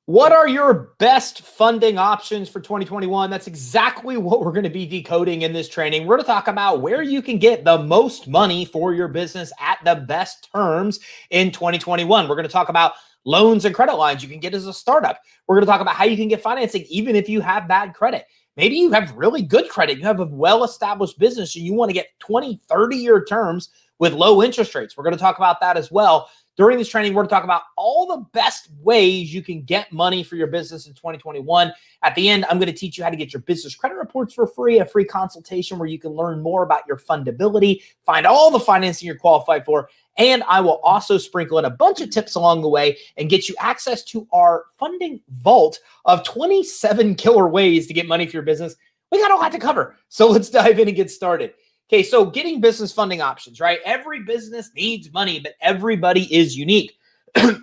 What are your best funding options for 2021? That's exactly what we're going to be decoding in this training. We're going to talk about where you can get the most money for your business at the best terms in 2021. We're going to talk about loans and credit lines you can get as a startup. We're going to talk about how you can get financing even if you have bad credit. Maybe you have really good credit. You have a well-established business and you want to get 20, 30-year terms with low interest rates. We're going to talk about that as well. During this training, we're going to talk about all the best ways you can get money for your business in 2021. At the end, I'm going to teach you how to get your business credit reports for free, a free consultation where you can learn more about your fundability, find all the financing you're qualified for, and I will also sprinkle in a bunch of tips along the way and get you access to our funding vault of 27 killer ways to get money for your business. We got a lot to cover, so let's dive in and get started. Okay, so getting business funding options, right? Every business needs money, but everybody is unique.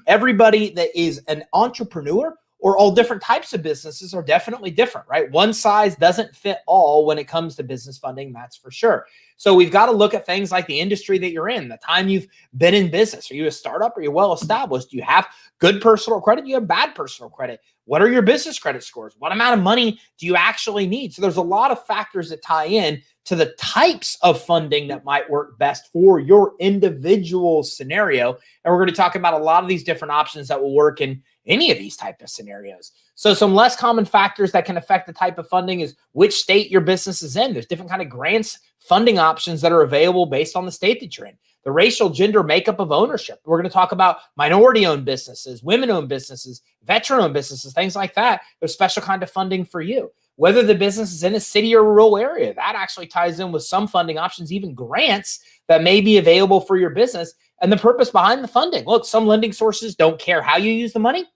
Everybody that is an entrepreneur or all different types of businesses are definitely different, right? One size doesn't fit all when it comes to business funding, that's for sure. So we've got to look at things like the industry that you're in, the time you've been in business. Are you a startup? Are you well established? Do you have good personal credit? Do you have bad personal credit? What are your business credit scores? What amount of money do you actually need? So there's a lot of factors that tie in to the types of funding that might work best for your individual scenario. And we're going to talk about a lot of these different options that will work in any of these type of scenarios. So some less common factors that can affect the type of funding is which state your business is in. There's different kind of grants, funding options that are available based on the state that you're in. The racial gender makeup of ownership. We're going to talk about minority-owned businesses, women-owned businesses, veteran-owned businesses, things like that. There's special kind of funding for you. Whether the business is in a city or rural area, that actually ties in with some funding options, even grants that may be available for your business and the purpose behind the funding. Look, some lending sources don't care how you use the money.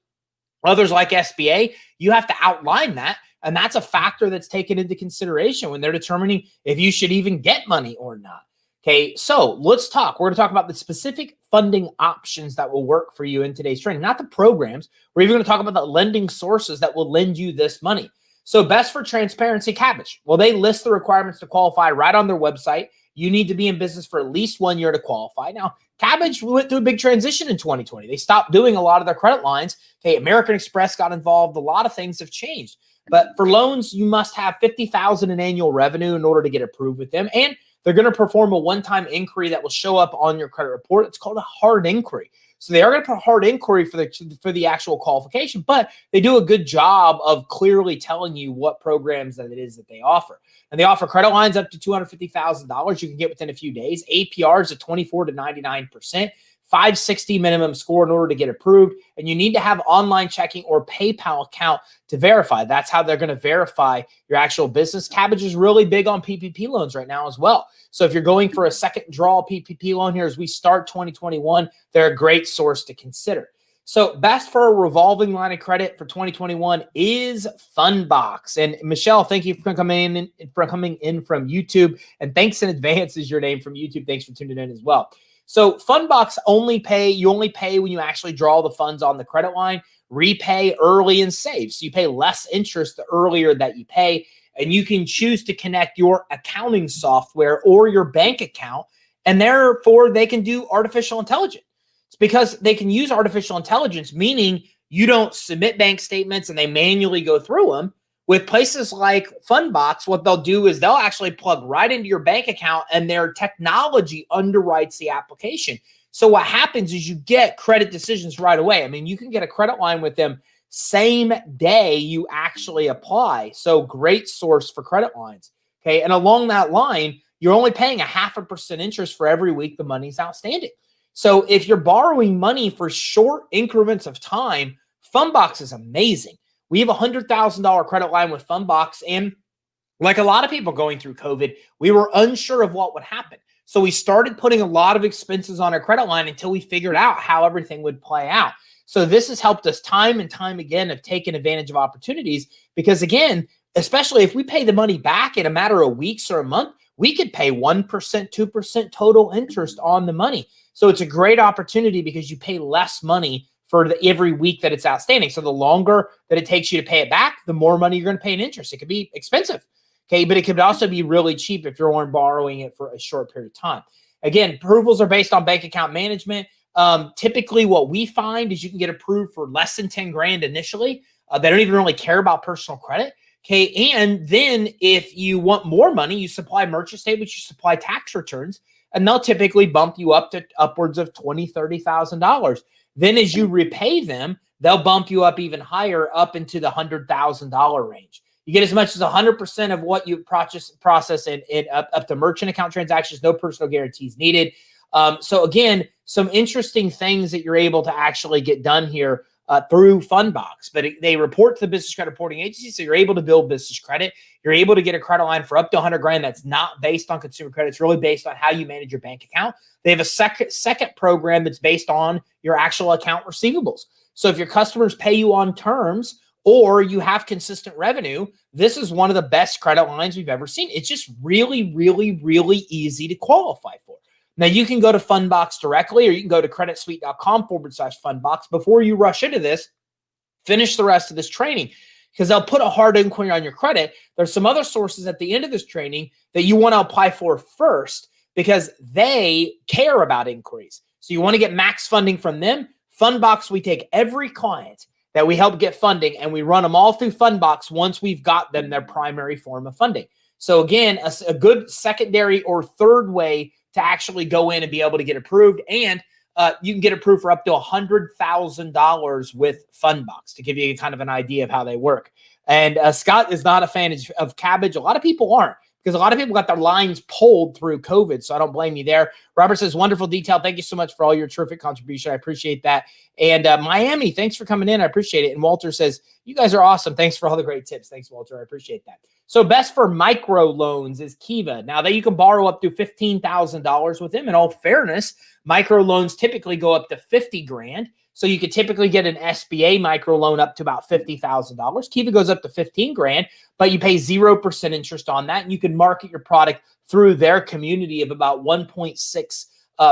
Others like SBA, you have to outline that. And that's a factor that's taken into consideration when they're determining if you should even get money or not. Okay, so let's talk. We're going to talk about the specific funding options that will work for you in today's training, not the programs. We're even going to talk about the lending sources that will lend you this money. So best for transparency, Kabbage. Well, they list the requirements to qualify right on their website. You need to be in business for at least 1 year to qualify. Now, Kabbage went through a big transition in 2020. They stopped doing a lot of their credit lines. Okay, American Express got involved. A lot of things have changed. But for loans, you must have $50,000 in annual revenue in order to get approved with them. And they're going to perform a one-time inquiry that will show up on your credit report. It's called a hard inquiry. So they are going to put a hard inquiry for the actual qualification, but they do a good job of clearly telling you what programs that it is that they offer. And they offer credit lines up to $250,000 you can get within a few days. APRs at 24 to 99%. 560 minimum score in order to get approved. And you need to have online checking or PayPal account to verify. That's how they're going to verify your actual business. Kabbage is really big on PPP loans right now as well. So if you're going for a second draw PPP loan here as we start 2021, they're a great source to consider. So best for a revolving line of credit for 2021 is Funbox. And Michelle, thank you for coming in from YouTube. And thanks in advance is your name from YouTube. Thanks for tuning in as well. So Funbox you only pay when you actually draw the funds on the credit line, repay early and save. So you pay less interest the earlier that you pay, and you can choose to connect your accounting software or your bank account, and therefore they can do artificial intelligence. It's because they can use artificial intelligence, meaning you don't submit bank statements and they manually go through them. With places like Funbox, what they'll do is they'll actually plug right into your bank account and their technology underwrites the application. So what happens is you get credit decisions right away. I mean, you can get a credit line with them same day you actually apply. So great source for credit lines. Okay. And along that line, you're only paying 0.5% interest for every week the money's outstanding. So if you're borrowing money for short increments of time, Funbox is amazing. We have a $100,000 credit line with Funbox, and like a lot of people going through COVID, we were unsure of what would happen. So we started putting a lot of expenses on our credit line until we figured out how everything would play out. So this has helped us time and time again of taking advantage of opportunities because, again, especially if we pay the money back in a matter of weeks or a month, we could pay 1%, 2% total interest on the money. So it's a great opportunity because you pay less money for every week that it's outstanding. So the longer that it takes you to pay it back, the more money you're going to pay in interest. It could be expensive, okay? But it could also be really cheap if you're only borrowing it for a short period of time. Again, approvals are based on bank account management. Typically what we find is you can get approved for less than 10 grand initially. They don't even really care about personal credit. Okay. And then if you want more money, you supply merchant statements, you supply tax returns, and they'll typically bump you up to upwards of $20,000, $30,000. Then as you repay them, they'll bump you up even higher, up into the $100,000 range. You get as much as 100% of what you process in up to merchant account transactions, no personal guarantees needed. So again, some interesting things that you're able to actually get done here through Funbox, but they report to the business credit reporting agency. So you're able to build business credit. You're able to get a credit line for up to 100 grand. That's not based on consumer credit. It's really based on how you manage your bank account. They have a second program that's based on your actual account receivables. So if your customers pay you on terms or you have consistent revenue, this is one of the best credit lines we've ever seen. It's just really, really, really easy to qualify for. Now, you can go to Funbox directly, or you can go to creditsuite.com/Funbox. Before you rush into this, finish the rest of this training, because they'll put a hard inquiry on your credit. There's some other sources at the end of this training that you want to apply for first, because they care about inquiries. So you want to get max funding from them. Funbox, we take every client that we help get funding and we run them all through Funbox once we've got them their primary form of funding. So again, a good secondary or third way to actually go in and be able to get approved. And you can get approved for up to $100,000 with Funbox, to give you kind of an idea of how they work. And Scott is not a fan of cabbage. A lot of people aren't, because a lot of people got their lines pulled through COVID. So I don't blame you there. Robert says, wonderful detail. Thank you so much for all your terrific contribution. I appreciate that. And Miami, thanks for coming in. I appreciate it. And Walter says, you guys are awesome. Thanks for all the great tips. Thanks, Walter. I appreciate that. So best for micro loans is Kiva. Now that you can borrow up to $15,000 with them. In all fairness, micro loans typically go up to 50 grand. So you could typically get an SBA micro loan up to about $50,000. Kiva goes up to 15 grand, but you pay 0% interest on that. And you can market your product through their community of about 1.6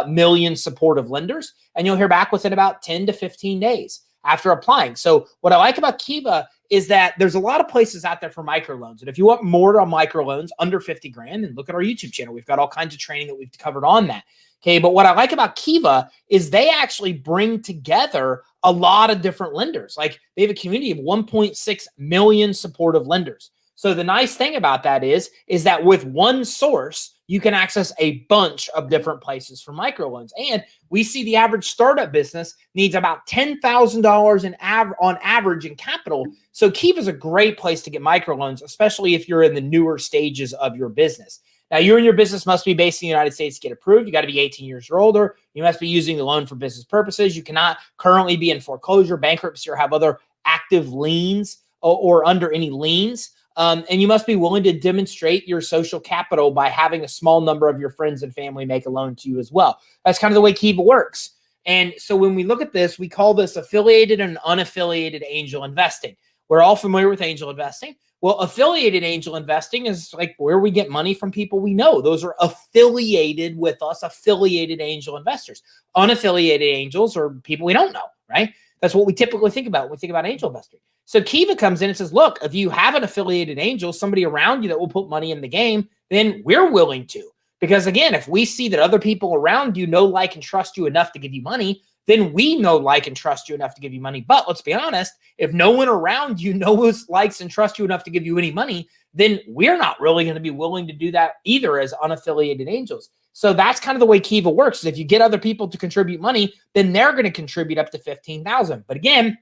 million supportive lenders. And you'll hear back within about 10 to 15 days after applying. So what I like about Kiva is that there's a lot of places out there for microloans. And if you want more on microloans under 50 grand, then look at our YouTube channel. We've got all kinds of training that we've covered on that. Okay, but what I like about Kiva is they actually bring together a lot of different lenders. Like, they have a community of 1.6 million supportive lenders. So the nice thing about that is that with one source, you can access a bunch of different places for microloans. And we see the average startup business needs about $10,000 on average in capital. So Kiva is a great place to get microloans, especially if you're in the newer stages of your business. Now, you and your business must be based in the United States to get approved. You got to be 18 years or older. You must be using the loan for business purposes. You cannot currently be in foreclosure, bankruptcy, or have other active liens or under any liens. And you must be willing to demonstrate your social capital by having a small number of your friends and family make a loan to you as well. That's kind of the way Kiva works. And so when we look at this, we call this affiliated and unaffiliated angel investing. We're all familiar with angel investing. Well, affiliated angel investing is like where we get money from people we know. Those are affiliated with us, affiliated angel investors. Unaffiliated angels are people we don't know, right? That's what we typically think about when we think about angel investing. So Kiva comes in and says, look, if you have an affiliated angel, somebody around you that will put money in the game, then we're willing to. Because again, if we see that other people around you know, like, and trust you enough to give you money, then we know, like, and trust you enough to give you money. But let's be honest, if no one around you knows, likes, and trusts you enough to give you any money, then we're not really going to be willing to do that either as unaffiliated angels. So that's kind of the way Kiva works. If you get other people to contribute money, then they're going to contribute up to $15,000. But again,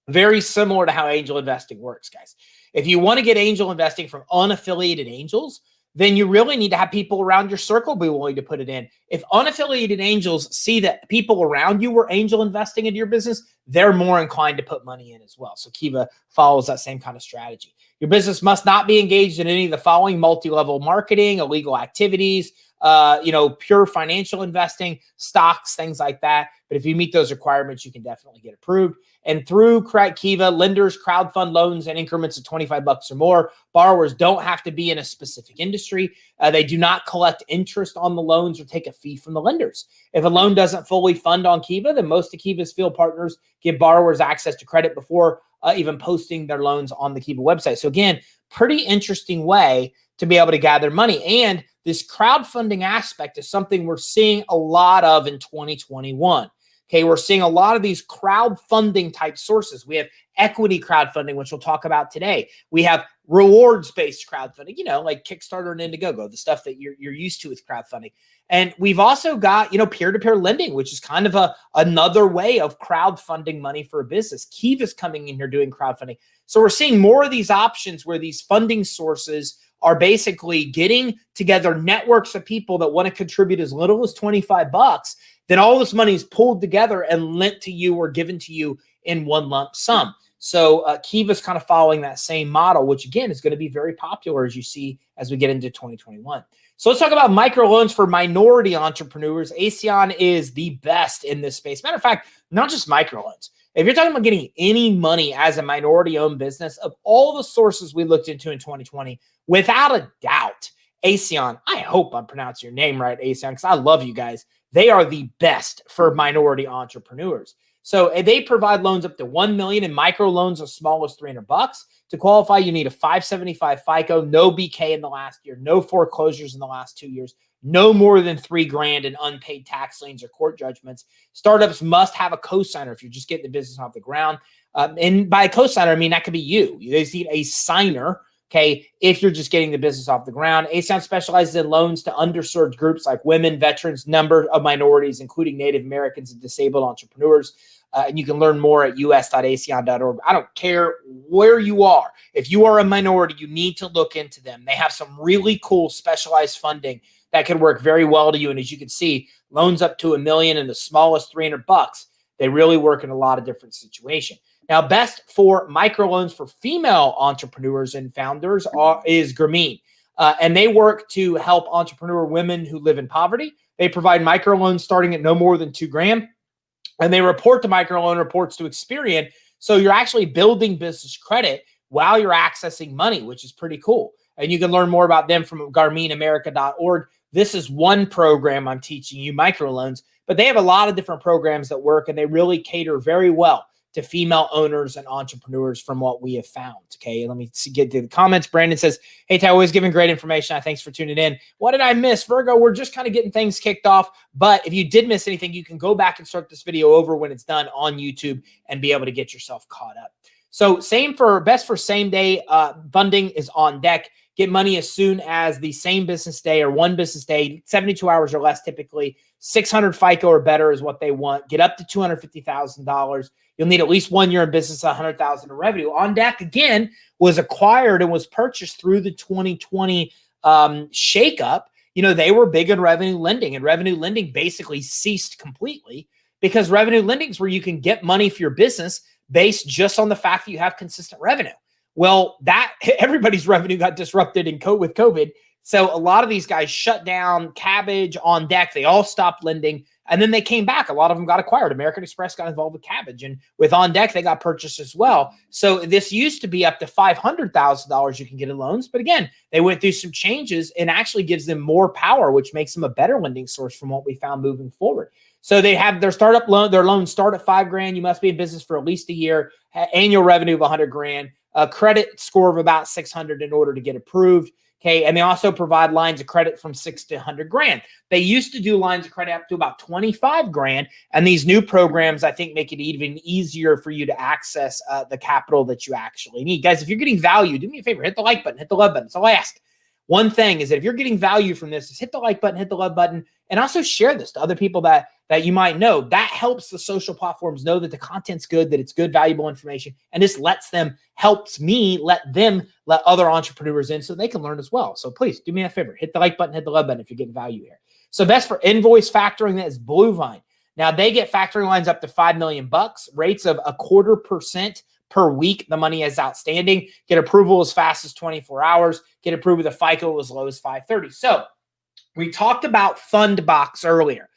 very similar to how angel investing works, guys. If you want to get angel investing from unaffiliated angels, then you really need to have people around your circle be willing to put it in. If unaffiliated angels see that people around you were angel investing into your business, they're more inclined to put money in as well. So Kiva follows that same kind of strategy. Your business must not be engaged in any of the following: multi-level marketing, illegal activities, pure financial investing, stocks, things like that. But if you meet those requirements, you can definitely get approved. And through Kiva, lenders crowdfund loans in increments of $25 or more. Borrowers don't have to be in a specific industry. They do not collect interest on the loans or take a fee from the lenders. If a loan doesn't fully fund on Kiva, then most of Kiva's field partners give borrowers access to credit before even posting their loans on the Kiva website. So again, pretty interesting way to be able to gather money. And this crowdfunding aspect is something we're seeing a lot of in 2021. Okay, we're seeing a lot of these crowdfunding type sources. We have equity crowdfunding, which we'll talk about today. We have rewards-based crowdfunding, like Kickstarter and Indiegogo, the stuff that you're used to with crowdfunding. And we've also got, peer-to-peer lending, which is kind of another way of crowdfunding money for a business. Kiva's coming in here doing crowdfunding. So we're seeing more of these options where these funding sources are basically getting together networks of people that want to contribute as little as $25. Then all this money is pulled together and lent to you or given to you in one lump sum. So Kiva's kind of following that same model, which again is going to be very popular as you see as we get into 2021. So let's talk about microloans for minority entrepreneurs. Asean is the best in this space. Matter of fact, not just microloans. If you're talking about getting any money as a minority-owned business, of all the sources we looked into in 2020, without a doubt, Asean, I hope I'm pronouncing your name right, Asean, because I love you guys. They are the best for minority entrepreneurs. So they provide loans up to $1 million in microloans as small as $300. To qualify, you need a 575 FICO, no BK in the last year, no foreclosures in the last 2 years, no more than $3,000 in unpaid tax liens or court judgments. Startups must have a cosigner if you're just getting the business off the ground. And by a cosigner, I mean that could be you. They need a signer, okay, if you're just getting the business off the ground. Asean specializes in loans to underserved groups like women, veterans, number of minorities, including Native Americans and disabled entrepreneurs. And you can learn more at us.asean.org. I don't care where you are. If you are a minority, you need to look into them. They have some really cool specialized funding that can work very well to you. And as you can see, loans up to $1 million and the smallest $300. They really work in a lot of different situations. Now, best for microloans for female entrepreneurs and founders is Grameen. And they work to help entrepreneur women who live in poverty. They provide microloans starting at no more than $2,000. And they report to microloan reports to Experian. So you're actually building business credit while you're accessing money, which is pretty cool. And you can learn more about them from GrameenAmerica.org. This is one program I'm teaching you, microloans, but they have a lot of different programs that work, and they really cater very well to female owners and entrepreneurs from what we have found. Okay, let me get to the comments. Brandon says, hey, Ty, always giving great information. Thanks for tuning in. What did I miss? Virgo, we're just kind of getting things kicked off. But if you did miss anything, you can go back and start this video over when it's done on YouTube and be able to get yourself caught up. So best for same day funding is OnDeck. Get money as soon as the same business day or one business day, 72 hours or less typically. 600 FICO or better is what they want. Get up to $250,000. You'll need at least 1 year in business, $100,000 in revenue. OnDeck, again, was acquired and was purchased through the 2020 shakeup. They were big in revenue lending, and revenue lending basically ceased completely because revenue lending is where you can get money for your business based just on the fact that you have consistent revenue. Well, everybody's revenue got disrupted with COVID. So a lot of these guys shut down. Cabbage, OnDeck, they all stopped lending. And then they came back. A lot of them got acquired. American Express got involved with Cabbage. And with OnDeck, they got purchased as well. So this used to be up to $500,000 you can get in loans. But again, they went through some changes and actually gives them more power, which makes them a better lending source from what we found moving forward. So they have their startup loan. Their loans start at $5,000. You must be in business for at least a year. Annual revenue of $100,000. A credit score of about 600 in order to get approved. Okay, and they also provide lines of credit from $6,000 to $100,000. They used to do lines of credit up to about $25,000, and these new programs, I think, make it even easier for you to access the capital that you actually need. Guys, if you're getting value, do me a favor, hit the like button, hit the love button. That's all I ask. One thing is that if you're getting value from this, is hit the like button, hit the love button, and also share this to other people that you might know. That helps the social platforms know that the content's good, that it's good, valuable information, and this helps me let other entrepreneurs in so they can learn as well. So please do me a favor, hit the like button, hit the love button if you're getting value here. So best for invoice factoring, that is Bluevine. Now they get factoring lines up to $5 million, rates of 0.25% per week. The money is outstanding. Get approval as fast as 24 hours. Get approved with a FICO as low as 530. So we talked about Funbox earlier.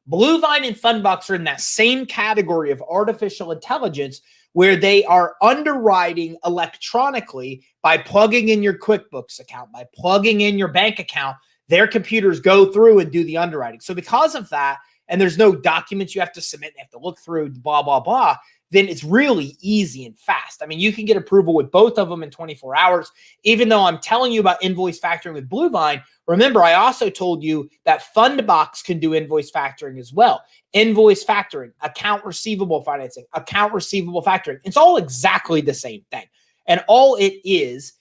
Bluevine and Funbox are in that same category of artificial intelligence where they are underwriting electronically by plugging in your QuickBooks account, by plugging in your bank account. Their computers go through and do the underwriting. So because of that, and there's no documents you have to submit, you have to look through, blah, blah, blah, then it's really easy and fast. I mean, you can get approval with both of them in 24 hours. Even though I'm telling you about invoice factoring with Bluevine, remember, I also told you that Funbox can do invoice factoring as well. Invoice factoring, account receivable financing, account receivable factoring. It's all exactly the same thing. And all it is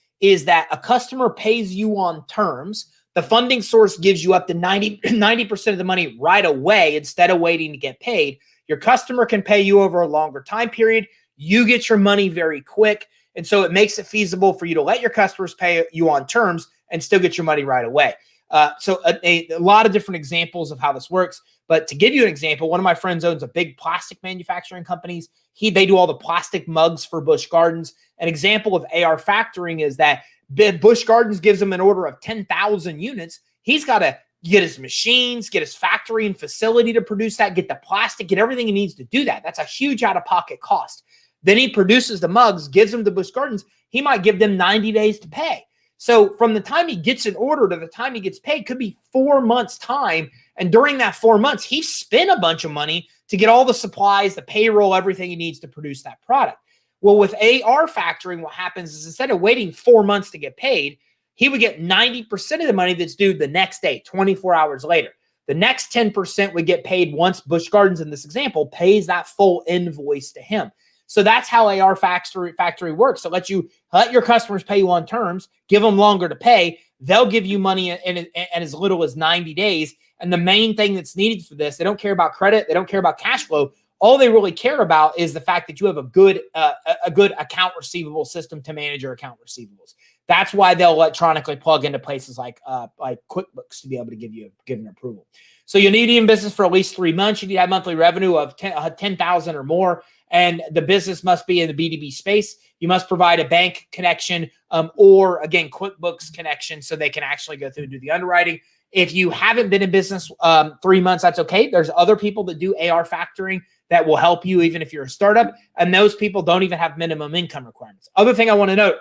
that a customer pays you on terms. The funding source gives you up to 90% of the money right away instead of waiting to get paid. Your customer can pay you over a longer time period. You get your money very quick. And so it makes it feasible for you to let your customers pay you on terms and still get your money right away. So a lot of different examples of how this works. But to give you an example, one of my friends owns a big plastic manufacturing companies. They do all the plastic mugs for Busch Gardens. An example of AR factoring is that Busch Gardens gives him an order of 10,000 units. He's got to get his machines, get his factory and facility to produce that, get the plastic, get everything he needs to do that. That's a huge out-of-pocket cost. Then he produces the mugs, gives them to Busch Gardens. He might give them 90 days to pay. So from the time he gets an order to the time he gets paid could be 4 months' time. And during that 4 months, he spent a bunch of money to get all the supplies, the payroll, everything he needs to produce that product. Well, with AR factoring, what happens is instead of waiting 4 months to get paid, he would get 90% of the money that's due the next day, 24 hours later. The next 10% would get paid once Busch Gardens, in this example, pays that full invoice to him. So that's how AR factory works. So let your customers pay you on terms, give them longer to pay. They'll give you money in as little as 90 days. And the main thing that's needed for this, they don't care about credit. They don't care about cash flow. All they really care about is the fact that you have a good account receivable system to manage your account receivables. That's why they'll electronically plug into places like QuickBooks to be able to give an approval. So you need to be in business for at least 3 months. You need to have monthly revenue of 10,000 or more, and the business must be in the B2B space. You must provide a bank connection or, again, QuickBooks connection so they can actually go through and do the underwriting. If you haven't been in business 3 months, that's okay. There's other people that do AR factoring that will help you even if you're a startup, and those people don't even have minimum income requirements. Other thing I want to note,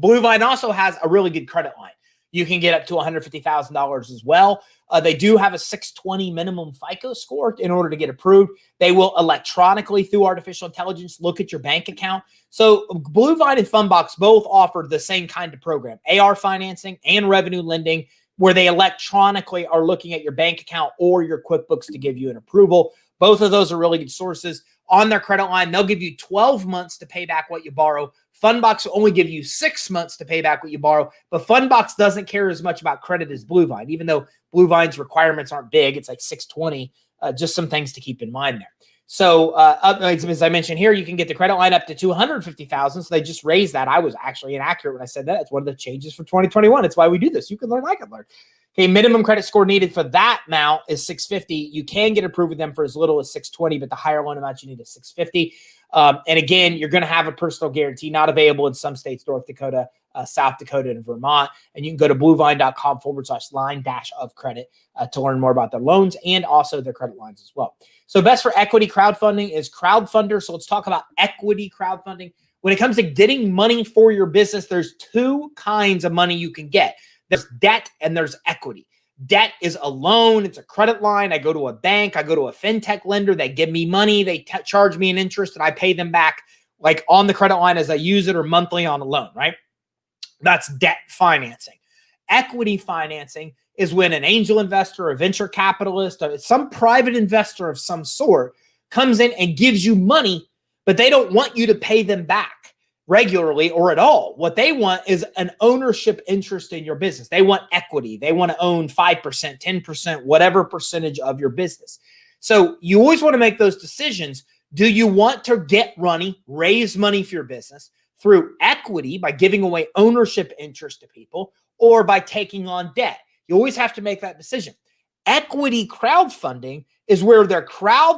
Bluevine also has a really good credit line. You can get up to $150,000 as well. They do have a 620 minimum FICO score in order to get approved. They will electronically, through artificial intelligence, look at your bank account. So Bluevine and Funbox both offer the same kind of program, AR financing and revenue lending, where they electronically are looking at your bank account or your QuickBooks to give you an approval. Both of those are really good sources. On their credit line, they'll give you 12 months to pay back what you borrow. Funbox will only give you 6 months to pay back what you borrow, but Funbox doesn't care as much about credit as Bluevine, even though Bluevine's requirements aren't big. It's like 620, just some things to keep in mind there. So as I mentioned here, you can get the credit line up to $250,000. So they just raised that. I was actually inaccurate when I said that. It's one of the changes for 2021. It's why we do this. You can learn, I can learn. Okay, minimum credit score needed for that amount is 650. You can get approved with them for as little as 620, but the higher loan amount you need is 650. And again, you're going to have a personal guarantee, not available in some states, North Dakota, South Dakota, and Vermont. And you can go to bluevine.com/line-of-credit to learn more about their loans and also their credit lines as well. So best for equity crowdfunding is Crowdfunder. So let's talk about equity crowdfunding. When it comes to getting money for your business, there's two kinds of money you can get. There's debt and there's equity. Debt is a loan. It's a credit line. I go to a bank. I go to a fintech lender. They give me money. They charge me an interest, and I pay them back like on the credit line as I use it or monthly on a loan, right? That's debt financing. Equity financing is when an angel investor, a venture capitalist, or some private investor of some sort comes in and gives you money, but they don't want you to pay them back regularly or at all. What they want is an ownership interest in your business. They want equity. They want to own 5%, 10%, whatever percentage of your business. So you always want to make those decisions. Do you want to get money, raise money for your business through equity by giving away ownership interest to people, or by taking on debt? You always have to make that decision. Equity crowdfunding is where they're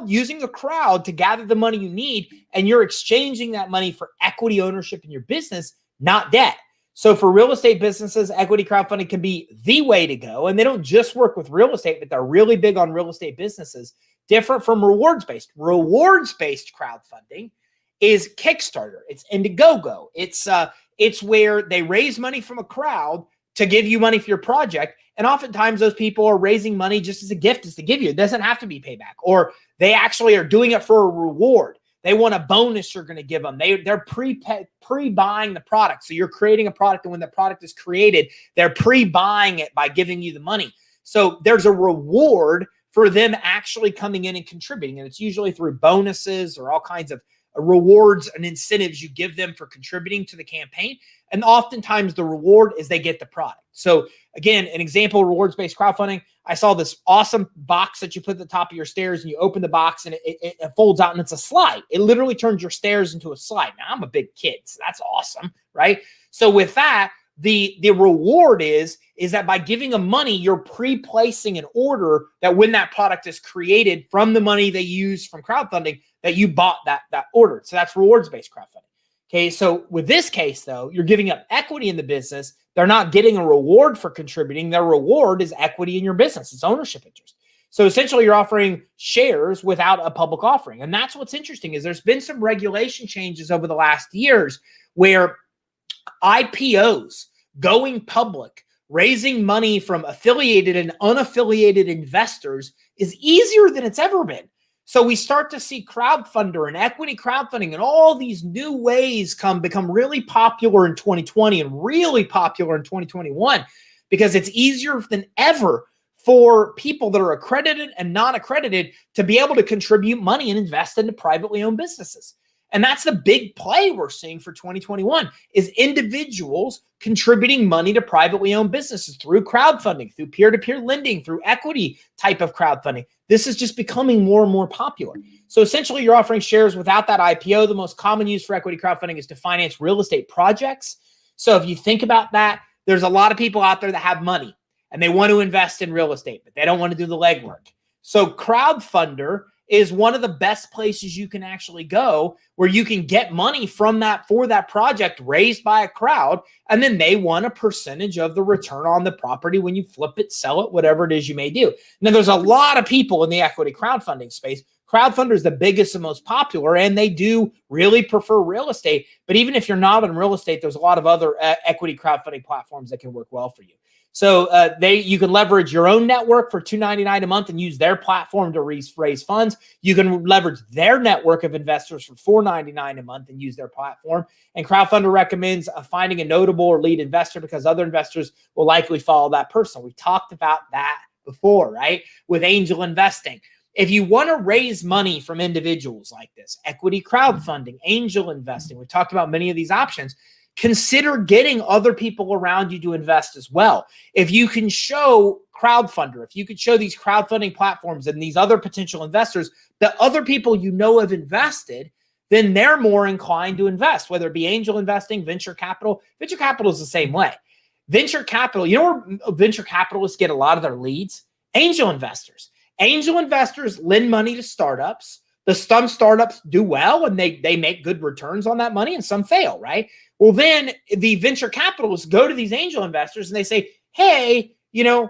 using a crowd to gather the money you need, and you're exchanging that money for equity ownership in your business, not debt. So for real estate businesses, equity crowdfunding can be the way to go. And they don't just work with real estate, but they're really big on real estate businesses, different from rewards-based. Rewards-based crowdfunding is Kickstarter. It's Indiegogo. It's where they raise money from a crowd to give you money for your project. And oftentimes those people are raising money just as a gift, just to give you. It doesn't have to be payback. Or they actually are doing it for a reward. They want a bonus you're going to give them. They're pre-buying the product. So you're creating a product, and when the product is created, they're pre-buying it by giving you the money. So there's a reward for them actually coming in and contributing. And it's usually through bonuses or all kinds of rewards and incentives you give them for contributing to the campaign. And oftentimes the reward is they get the product. So again, an example, rewards-based crowdfunding. I saw this awesome box that you put at the top of your stairs, and you open the box and it folds out and it's a slide. It literally turns your stairs into a slide. Now I'm a big kid, so that's awesome, right? So with that, the reward is that by giving them money, you're pre-placing an order that when that product is created from the money they use from crowdfunding, that you bought that order. So that's rewards-based crowdfunding. Okay, so with this case, though, you're giving up equity in the business. They're not getting a reward for contributing. Their reward is equity in your business. It's ownership interest. So essentially, you're offering shares without a public offering. And that's what's interesting is there's been some regulation changes over the last years where IPOs, going public, raising money from affiliated and unaffiliated investors is easier than it's ever been. So we start to see crowdfunder and equity crowdfunding and all these new ways become really popular in 2020 and really popular in 2021 because it's easier than ever for people that are accredited and non-accredited to be able to contribute money and invest into privately owned businesses. And that's the big play we're seeing for 2021 is individuals contributing money to privately owned businesses through crowdfunding, through peer-to-peer lending, through equity type of crowdfunding. This is just becoming more and more popular. So essentially, you're offering shares without that IPO. The most common use for equity crowdfunding is to finance real estate projects. So if you think about that, there's a lot of people out there that have money and they want to invest in real estate, but they don't want to do the legwork. So crowdfunder is one of the best places you can actually go where you can get money from that for that project raised by a crowd. And then they want a percentage of the return on the property when you flip it, sell it, whatever it is you may do. Now, there's a lot of people in the equity crowdfunding space. Crowdfunder is the biggest and most popular, and they do really prefer real estate. But even if you're not in real estate, there's a lot of other equity crowdfunding platforms that can work well for you. So you can leverage your own network for $2.99 a month and use their platform to raise funds. You can leverage their network of investors for $4.99 a month and use their platform. And Crowdfunder recommends finding a notable or lead investor because other investors will likely follow that person. We've talked about that before, right? With angel investing. If you want to raise money from individuals like this, equity crowdfunding, angel investing, we've talked about many of these options. Consider getting other people around you to invest as well. If you can show Crowdfunder, if you could show these crowdfunding platforms and these other potential investors that other people you know have invested, then they're more inclined to invest, whether it be angel investing, venture capital. Venture capital is the same way. Venture capital, you know where venture capitalists get a lot of their leads? Angel investors. Angel investors lend money to startups. Some startups do well and they make good returns on that money and some fail, right? Well, then the venture capitalists go to these angel investors and they say, hey, who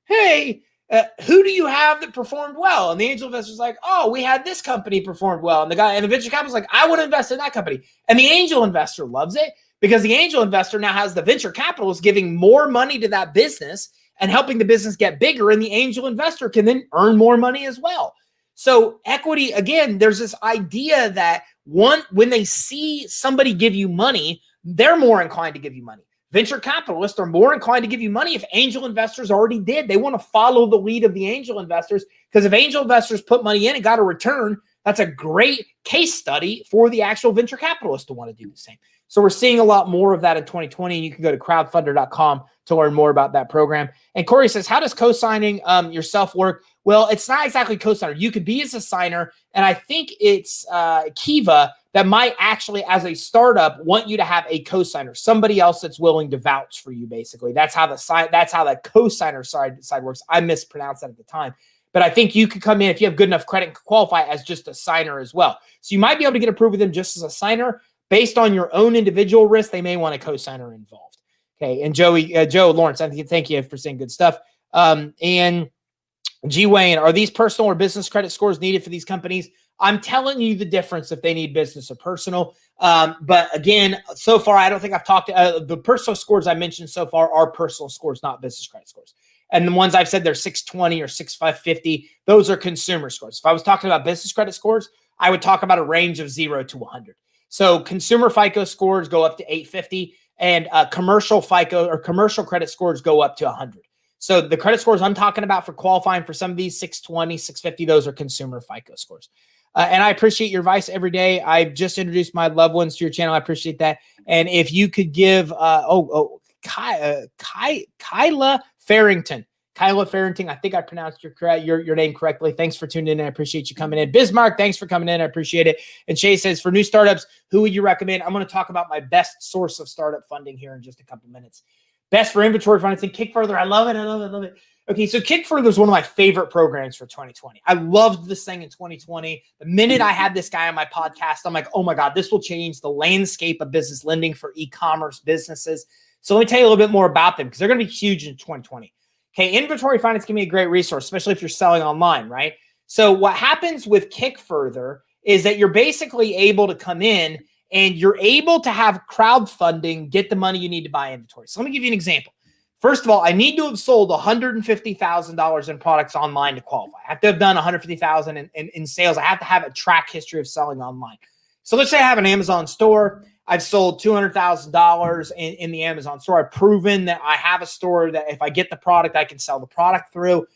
do you have that performed well? And the angel investor's like, oh, we had this company performed well. And the venture capitalist like, I want to invest in that company. And the angel investor loves it because the angel investor now has the venture capitalist giving more money to that business and helping the business get bigger. And the angel investor can then earn more money as well. So equity, again, there's this idea that when they see somebody give you money, they're more inclined to give you money. Venture capitalists are more inclined to give you money if angel investors already did. They want to follow the lead of the angel investors because if angel investors put money in and got a return, that's a great case study for the actual venture capitalists to want to do the same. So we're seeing a lot more of that in 2020. And you can go to crowdfunder.com to learn more about that program. And Corey says, how does co-signing yourself work? Well, it's not exactly co-signer. You could be as a signer. And I think it's Kiva that might actually, as a startup, want you to have a co-signer, somebody else that's willing to vouch for you, basically. That's how the co-signer side works. I mispronounced that at the time. But I think you could come in if you have good enough credit and qualify as just a signer as well. So you might be able to get approved with them just as a signer. Based on your own individual risk, they may want a co-signer involved. Okay, and Joe Lawrence, thank you for saying good stuff. And G. Wayne, are these personal or business credit scores needed for these companies? I'm telling you the difference if they need business or personal. But again, so far, I don't think I've talked to the personal scores I mentioned so far are personal scores, not business credit scores. And the ones I've said they're 620 or 6550, those are consumer scores. If I was talking about business credit scores, I would talk about a range of 0 to 100. So consumer FICO scores go up to 850, and commercial FICO or commercial credit scores go up to 100. So the credit scores I'm talking about for qualifying for some of these 620, 650, those are consumer FICO scores. And I appreciate your advice every day. I've just introduced my loved ones to your channel. I appreciate that. And if you could give, Kyla Farrington. Kyla Farrington, I think I pronounced your name correctly. Thanks for tuning in. I appreciate you coming in. Bismarck, thanks for coming in. I appreciate it. And Shay says, for new startups, who would you recommend? I'm going to talk about my best source of startup funding here in just a couple minutes. Best for inventory financing, Kickfurther. I love it. I love it. I love it. Okay, so Kickfurther is one of my favorite programs for 2020. I loved this thing in 2020. The minute I had this guy on my podcast, I'm like, oh my God, this will change the landscape of business lending for e-commerce businesses. So let me tell you a little bit more about them because they're going to be huge in 2020. Okay, inventory finance can be a great resource, especially if you're selling online, right? So what happens with Kickfurther is that you're basically able to come in and you're able to have crowdfunding, get the money you need to buy inventory. So let me give you an example. First of all, I need to have sold $150,000 in products online to qualify. I have to have done $150,000 in sales. I have to have a track history of selling online. So let's say I have an Amazon store. I've sold $200,000 in the Amazon store. I've proven that I have a store that if I get the product, I can sell the product through.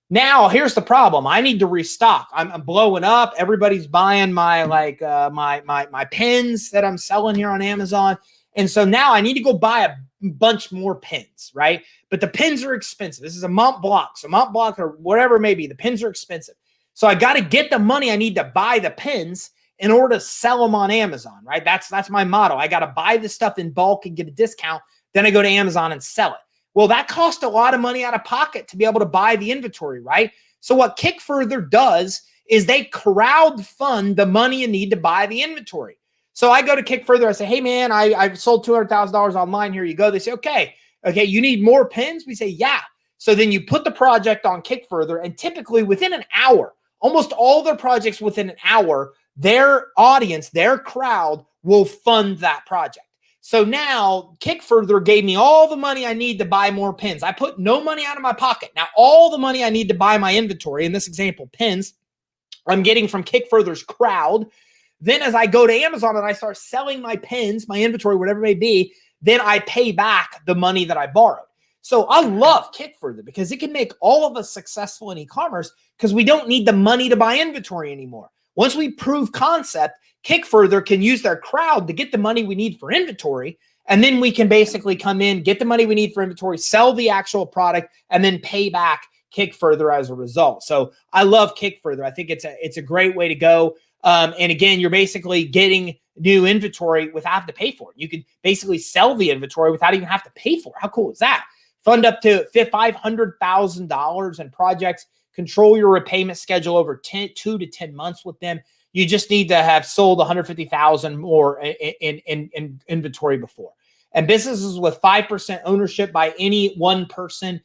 Now, here's the problem. I need to restock. I'm blowing up. Everybody's buying my my pins that I'm selling here on Amazon. And so now I need to go buy a bunch more pins, right? But the pins are expensive. This is a Mont Blanc. So Mont Blanc or whatever it may be, the pins are expensive. So I got to get the money I need to buy the pins in order to sell them on Amazon, right? That's my motto. I got to buy the stuff in bulk and get a discount. Then I go to Amazon and sell it. Well, that costs a lot of money out of pocket to be able to buy the inventory, right? So what Kickfurther does is they crowd fund the money you need to buy the inventory. So I go to Kickfurther. I say, hey, man, I've sold $200,000 online. Here you go. They say, okay, you need more pins? We say, yeah. So then you put the project on Kickfurther, and typically within an hour, almost all their projects within an hour, their audience, their crowd will fund that project. So now Kickfurther gave me all the money I need to buy more pins. I put no money out of my pocket. Now all the money I need to buy my inventory, in this example, pins, I'm getting from Kickfurther's crowd. Then as I go to Amazon and I start selling my pins, my inventory, whatever it may be, then I pay back the money that I borrowed. So I love Kickfurther because it can make all of us successful in e-commerce because we don't need the money to buy inventory anymore. Once we prove concept, Kickfurther can use their crowd to get the money we need for inventory. And then we can basically come in, get the money we need for inventory, sell the actual product, and then pay back Kickfurther as a result. So I love Kickfurther. I think it's a great way to go. And again, you're basically getting new inventory without having to pay for it. You can basically sell the inventory without even have to pay for it. How cool is that? Fund up to $500,000 in projects. Control your repayment schedule over 2 to 10 months with them. You just need to have sold 150,000 more in inventory before. And businesses with 5% ownership by any one person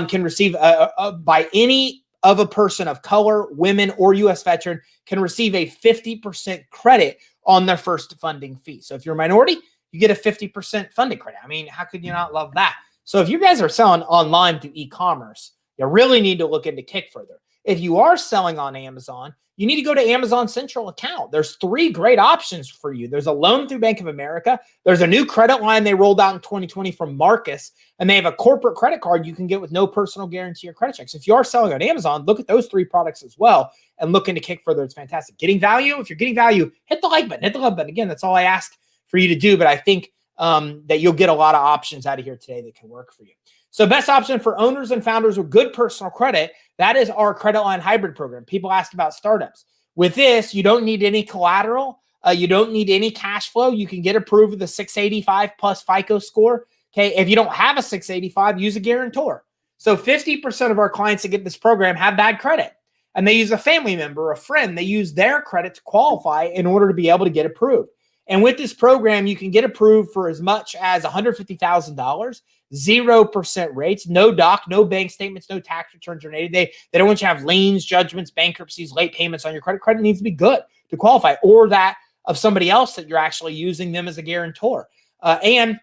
can receive by any of a person of color, women, or U.S. veteran can receive a 50% credit on their first funding fee. So if you're a minority, you get a 50% funding credit. I mean, how could you not love that? So if you guys are selling online through e-commerce, you really need to look into Kickfurther. If you are selling on Amazon, you need to go to Amazon Central account. There's 3 great options for you. There's a loan through Bank of America. There's a new credit line they rolled out in 2020 from Marcus, and they have a corporate credit card you can get with no personal guarantee or credit checks. If you are selling on Amazon, look at those 3 products as well and look into Kickfurther. It's fantastic. Getting value, if you're getting value, hit the like button, hit the love button. Again, that's all I ask for you to do, but I think that you'll get a lot of options out of here today that can work for you. So best option for owners and founders with good personal credit, that is our credit line hybrid program. People asked about startups. With this, you don't need any collateral. You don't need any cash flow. You can get approved with a 685 plus FICO score. Okay, if you don't have a 685, use a guarantor. So 50% of our clients that get this program have bad credit, and they use a family member, a friend. They use their credit to qualify in order to be able to get approved. And with this program, you can get approved for as much as $150,000, 0% rates, no doc, no bank statements, no tax returns or anything. They don't want you to have liens, judgments, bankruptcies, late payments on your credit. Credit needs to be good to qualify, or that of somebody else that you're actually using them as a guarantor. And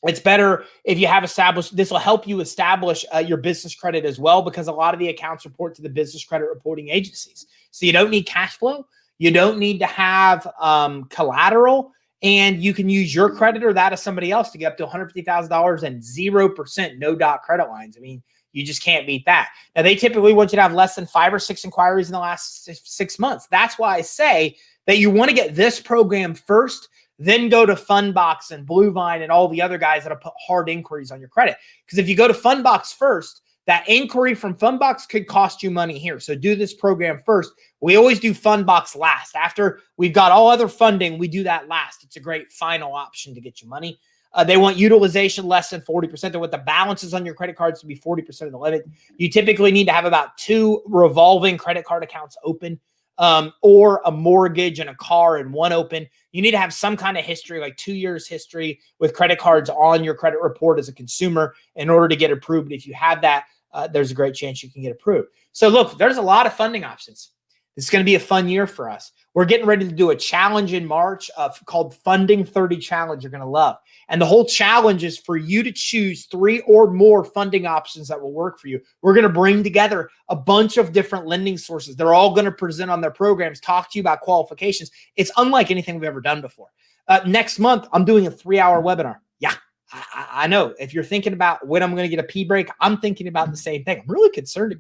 it's better if you have established, this will help you establish your business credit as well, because a lot of the accounts report to the business credit reporting agencies. So you don't need cash flow. You don't need to have collateral, and you can use your credit or that of somebody else to get up to $150,000 and 0% no dot credit lines. I mean, you just can't beat that. Now, they typically want you to have less than 5 or 6 inquiries in the last 6 months. That's why I say that you want to get this program first, then go to Funbox and Bluevine and all the other guys that have put hard inquiries on your credit. Because if you go to Funbox first, that inquiry from Funbox could cost you money here. So do this program first. We always do Funbox last. After we've got all other funding, we do that last. It's a great final option to get you money. They want utilization less than 40%. They want the balances on your credit cards to be 40% of the limit. You typically need to have about 2 revolving credit card accounts open, or a mortgage and a car and one open. You need to have some kind of history, like 2 years history with credit cards on your credit report as a consumer in order to get approved. If you have that, there's a great chance you can get approved. So look, there's a lot of funding options. This is going to be a fun year for us. We're getting ready to do a challenge in March called Funding 30 Challenge. You're going to love. And the whole challenge is for you to choose 3 or more funding options that will work for you. We're going to bring together a bunch of different lending sources. They're all going to present on their programs, talk to you about qualifications. It's unlike anything we've ever done before. Next month, I'm doing a 3-hour webinar. Yeah, I know. If you're thinking about when I'm going to get a pee break, I'm thinking about the same thing. I'm really concerned.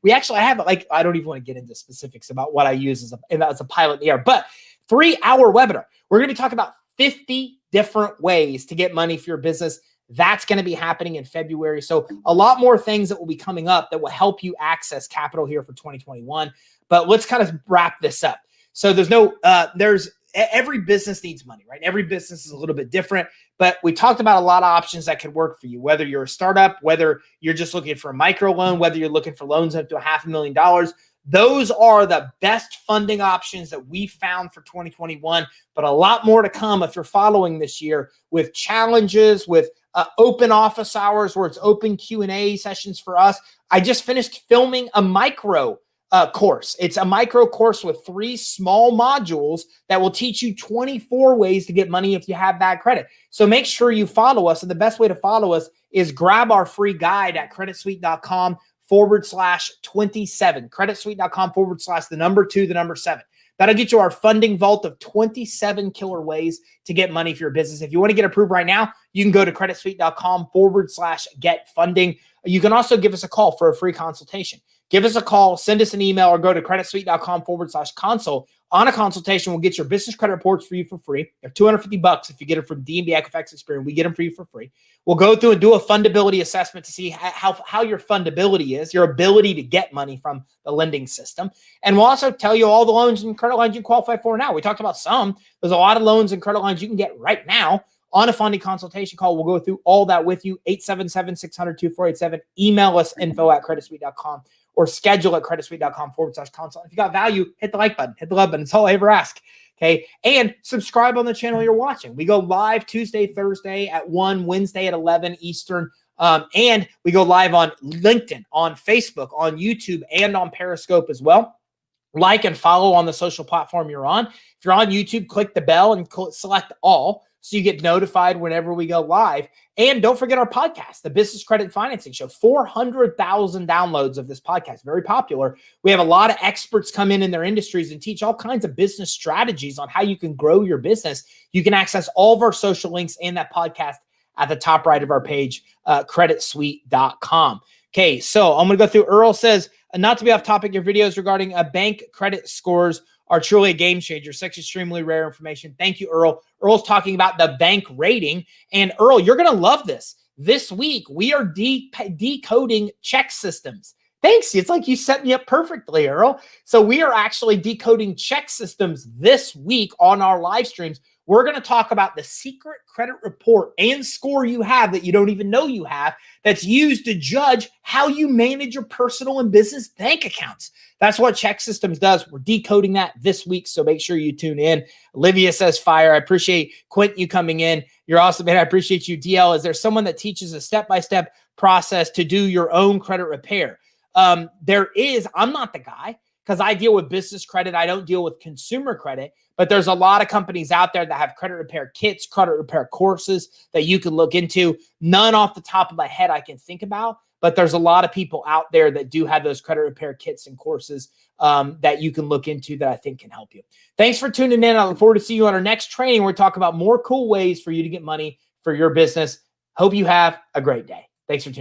We actually have, like, I don't even want to get into specifics about what I use as a pilot in the air, but 3-hour webinar. We're going to be talking about 50 different ways to get money for your business. That's going to be happening in February. So a lot more things that will be coming up that will help you access capital here for 2021. But let's kind of wrap this up. So every business needs money, right? Every business is a little bit different, but we talked about a lot of options that could work for you, whether you're a startup, whether you're just looking for a micro loan, whether you're looking for loans up to $500,000. Those are the best funding options that we found for 2021, but a lot more to come if you're following this year with challenges, with open office hours where it's open Q&A sessions for us. I just finished filming a micro course. It's a micro course with 3 small modules that will teach you 24 ways to get money if you have bad credit. So make sure you follow us. And the best way to follow us is grab our free guide at creditsuite.com/27. creditsuite.com/2 That'll get you our funding vault of 27 killer ways to get money for your business. If you want to get approved right now, you can go to creditsuite.com/get funding. You can also give us a call for a free consultation. Give us a call, send us an email, or go to creditsuite.com/consult. On a consultation, we'll get your business credit reports for you for free. They're $250 if you get it from D&B Equifax Experience. We get them for you for free. We'll go through and do a fundability assessment to see how your fundability is, your ability to get money from the lending system. And we'll also tell you all the loans and credit lines you qualify for now. We talked about some. There's a lot of loans and credit lines you can get right now. On a funding consultation call, we'll go through all that with you. 877-600-2487. Email us info@creditsuite.com. or schedule at creditsuite.com/consult. If you got value, hit the like button, hit the love button. It's all I ever ask. Okay. And subscribe on the channel you're watching. We go live Tuesday, Thursday at 1, Wednesday at 11 Eastern. And we go live on LinkedIn, on Facebook, on YouTube, and on Periscope as well. Like and follow on the social platform you're on. If you're on YouTube, click the bell and select all, so you get notified whenever we go live. And don't forget our podcast, the Business Credit Financing Show. 400,000 downloads of this podcast. Very popular. We have a lot of experts come in their industries and teach all kinds of business strategies on how you can grow your business. You can access all of our social links and that podcast at the top right of our page, creditsuite.com. Okay, so I'm going to go through. Earl says, not to be off topic, your videos regarding bank credit scores are truly a game changer. Such extremely rare information. Thank you, Earl. Earl's talking about the bank rating. And Earl, you're going to love this. This week, we are decoding check systems. Thanks. It's like you set me up perfectly, Earl. So we are actually decoding check systems this week on our live streams. We're going to talk about the secret credit report and score you have that you don't even know you have, that's used to judge how you manage your personal and business bank accounts. That's what Check Systems does. We're decoding that this week, so make sure you tune in. Olivia says fire. I appreciate Quint you coming in. You're awesome, man. I appreciate you. DL, is there someone that teaches a step-by-step process to do your own credit repair? There is. I'm not the guy, because I deal with business credit. I don't deal with consumer credit, but there's a lot of companies out there that have credit repair kits, credit repair courses that you can look into. None off the top of my head I can think about, but there's a lot of people out there that do have those credit repair kits and courses that you can look into that I think can help you. Thanks for tuning in. I look forward to see you on our next training where we talk about more cool ways for you to get money for your business. Hope you have a great day. Thanks for tuning in.